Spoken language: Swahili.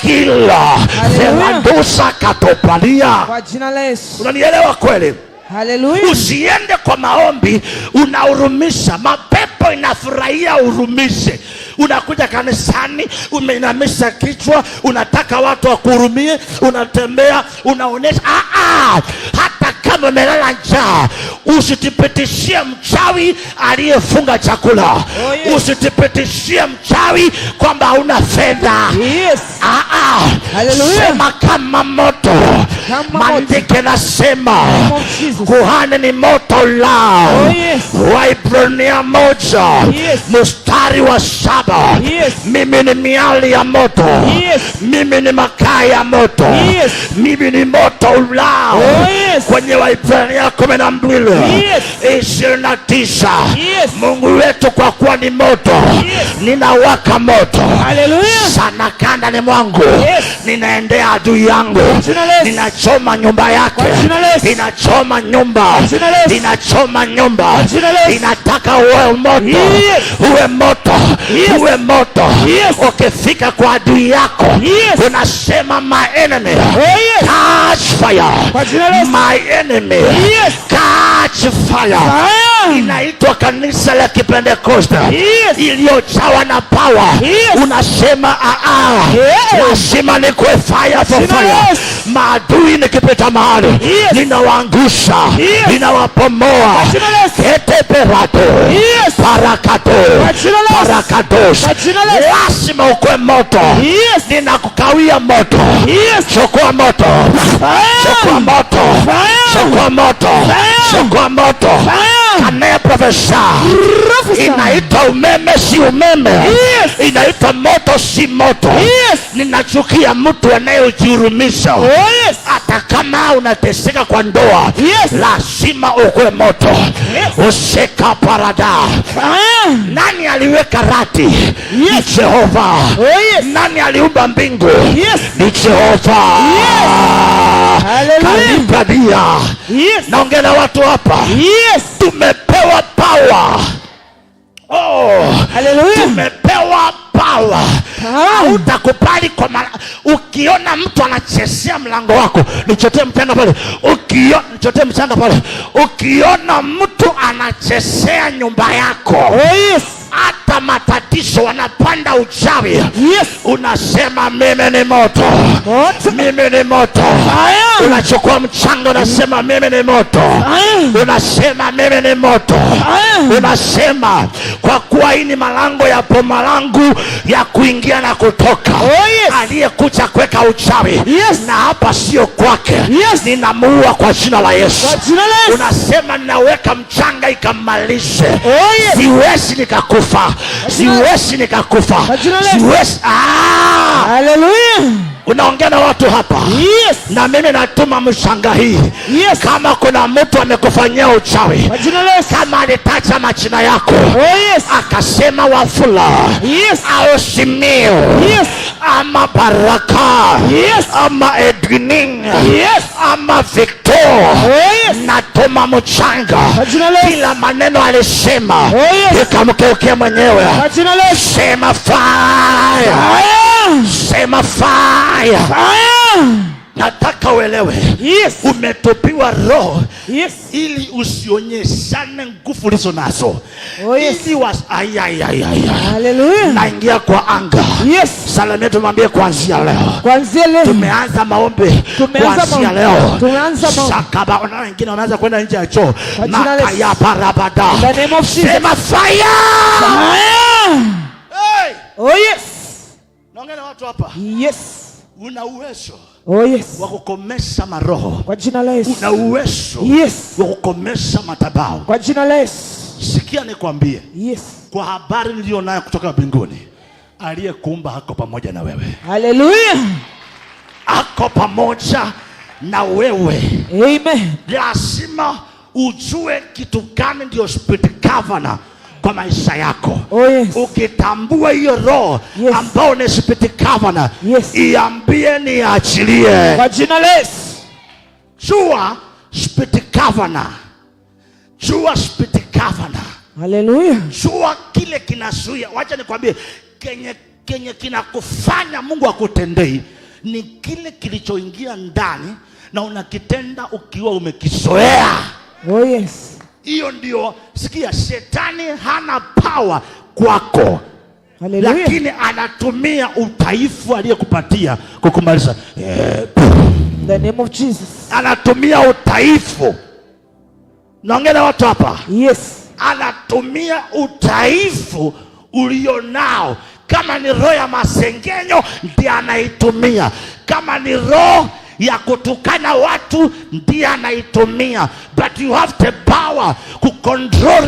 kila Verandusa katopalia. Kwa jina la Yesu. Unanielewa kweli? Haleluya. Usiende kwa maombi unahurumisha, mapepo inafurahia urumishe. Unakuja kanisani umeinamisha kichwa, unataka watu wakuhurumie, unatembea unaonesha hata kama umelala njaa. Usitipitishie mchawi aliyefunga chakula. Usitipitishie mchawi kwamba hauna fedha. Yes. Haleluya. Sema kama moto. Maandiko yanasema kuhani ni moto lao. Waebrania 1 mstari wa 7. Mimi ni miali ya moto. Mimi ni makaa ya moto. Mimi ni moto ulao. Kwenye Waebrania 12:29. Mungu wetu kwa kuwa ni moto, ninawaka moto. Sana kanda ni mwangu. Ninaendea adui yangu, ninachoma nyumba yake, ninachoma nyumba, ninachoma nyumba. Inataka uwe moto, uwe moto, uwe moto. Ukifika kwa adui yako unasema my enemy catch fire, my enemy catch fire. Inaitwa kanisa la Kipentekoste iliyojawa na power. Unasema lazima nikwe fire for fire. Maadui nikipita mahali ninawaangusha, ninawapomoa. Keteperato parakato parakatos. Lazima ukwe moto. Ninakukawia moto. Chukua moto, chukua moto, chukua moto, chukua moto. Kane profesa. Inaitwa umeme si umeme. Inaitwa moto si moto. Ninachukia mtu anayejihurumisha. Hata kama unateseka kwa ndoa, lazima ukwe moto. Useka parada. Nani aliweka rati? Ni Jehova. Nani aliumba mbingu? Ni Jehova. Kalibradia. Naongea na watu hapa. Tumepewa power. Tumepewa power. Utakubali kwa ukiona mtu anachezea mlango wako, nichotee mchanga pale. Nichotee mchanga pale. Ukiona mtu anachezea nyumba yako, hata matatizo wanapanda uchawi. Unasema mimi ni moto. Mimi ni moto. Unachukua mchanga unasema mimi ni moto. Unasema mimi ni moto. Unasema kwa kuwa hii ni malango ya boma langu ya kuingia na kutoka. Aliyekuja kuweka uchawi na hapa sio kwake. Ninamuua kwa jina la Yesu. Unasema ninaweka mchanga ikamalishe. Siwezi nikakufa. Siwezi nikakufa. Siwezi. Haleluya. Unaongea na watu hapa. Na mimi natuma mshanga hii. Kama kuna mtu amekufanyia uchawi, kama alitaja majina yako, akasema Wafula, au Simeo, ama Baraka, ama Edwin, ama Victor, natuma mchanga. Kila maneno alisema ikamkeukia mwenyewe. Sema fire. Sema fire. Nataka uelewe. Umetupiwa roho ili usionyeshane nguvu ulizo nazo. Haleluya. Naingia kwa anga. Salamia tumwambie kuanzia leo. Kuanzia leo. Tumeanza maombi. Kuanzia leo. Sakaba na wengine wanaanza kwenda nje ya choo. Makaya barabada. Sema fire. Hey. Naongea na watu hapa. Una uwezo wa kukomesha maroho kwa jina la Yesu. Una uwezo wa kukomesha madhabahu kwa jina la Yesu. Sikia nikwambie. Kwa habari nilionayo kutoka mbinguni, aliyekuumba hako pamoja na wewe. Haleluya. Hako pamoja na wewe. Amen. Lazima ujue kitu gani ndio spirit governor kwa maisha yako. Ukitambua hiyo roho ambao ni spirit governor, iambie niachilie kwa jina la Yesu. Jua spirit governor. Jua spirit governor. Haleluya. Jua kile kinazuia. Wacha nikwambie, kenye kenye kinakufanya Mungu akutendei ni kile kilichoingia ndani na unakitenda ukiwa umekizoea. Oh yes. Hiyo ndio, sikia, shetani hana power kwako. Hallelujah. Lakini anatumia udhaifu aliyekupatia kukumaliza. In the name of Jesus. Anatumia udhaifu. Naongea na watu hapa. Yes. Anatumia udhaifu ulionao. Kama ni roho ya masengenyo ndiye anaitumia. Kama ni roho ya kutukana watu ndiye anaitumia. But you have the power to control